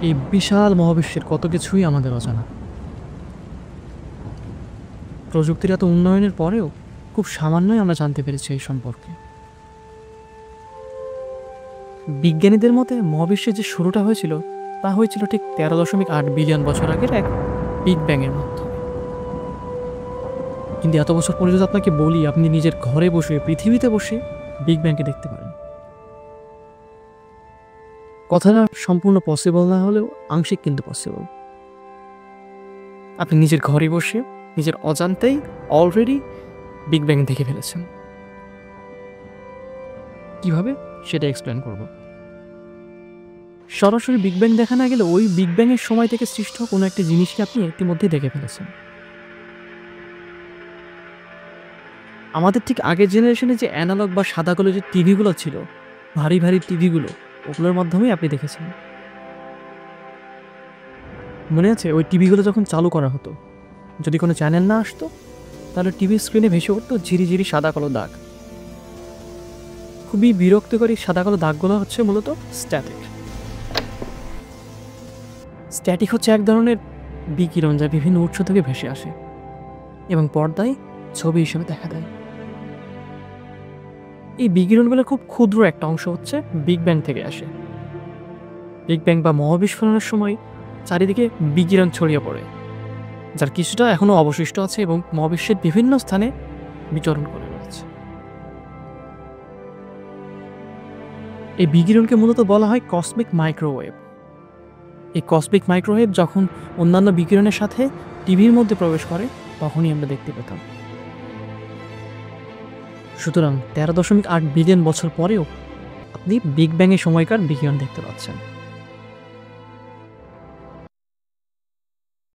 এই বিশাল মহাবিশ্বের কত কিছুই আমাদের অজানা। প্রযুক্তির এত উন্নয়নের পরেও খুব সামান্যই আমরা জানতে পেরেছি এই সম্পর্কে। বিজ্ঞানীদের মতে মহাবিশ্বের যে শুরুটা হয়েছিল তা হয়েছিল ঠিক 13.8 বিলিয়ন বছর আগের এক বিগ ব্যাংয়ের মাধ্যমে। কিন্তু এত বছর পরে যদি আপনাকে বলি আপনি নিজের ঘরে বসে পৃথিবীতে বসে বিগ ব্যাংকে দেখতে পারেন, কথাটা সম্পূর্ণ পসিবল না হলেও আংশিক কিন্তু পসিবল। আপনি নিজের ঘরে বসে নিজের অজান্তেই অলরেডি বিগ ব্যাং দেখে ফেলেছেন। কিভাবে সেটা এক্সপ্লেন করব। সরাসরি বিগ ব্যাং দেখা না গেলে ওই বিগ ব্যাংয়ের সময় থেকে সৃষ্ট কোনো একটা জিনিসকে আপনি ইতিমধ্যে দেখে ফেলেছেন। আমাদের ঠিক আগের জেনারেশনে যে অ্যানালগ বা সাদা কালো যে টিভিগুলো ছিল, ভারী ভারী টিভিগুলো, ওগুলোর মাধ্যমেই আপনি দেখেছেন। মনে আছে ওই টিভিগুলো যখন চালু করা হতো, যদি কোনো চ্যানেল না আসতো তাহলে টিভির স্ক্রিনে ভেসে উঠতো ঝিরিঝিরি সাদা কালো দাগ। খুবই বিরক্তিকরী সাদা কালো দাগগুলো হচ্ছে মূলত স্ট্যাটিক। স্ট্যাটিক হচ্ছে এক ধরনের বিকিরণ যা বিভিন্ন উৎস থেকে ভেসে আসে এবং পর্দায় ছবি হিসেবে দেখা দেয়। এই বিকিরণগুলোর খুব ক্ষুদ্র একটা অংশ হচ্ছে বিগ ব্যাং থেকে আসে। বিগ ব্যাং বা মহাবিস্ফোরণের সময় চারিদিকে বিকিরণ ছড়িয়ে পড়ে, যার কিছুটা এখনও অবশিষ্ট আছে এবং মহাবিশ্বের বিভিন্ন স্থানে বিচরণ করে রয়েছে। এই বিকিরণকে মূলত বলা হয় কসমিক মাইক্রোওয়েভ। এই কসমিক মাইক্রোওয়েভ যখন অন্যান্য বিকিরণের সাথে টিভির মধ্যে প্রবেশ করে তখনই আমরা দেখতে পেতাম। সুতরাং 13.8 বিলিয়ন বছর পরেও আপনি বিগ ব্যাংয়ের সময়কার বিকিরণ দেখতে পাচ্ছেন।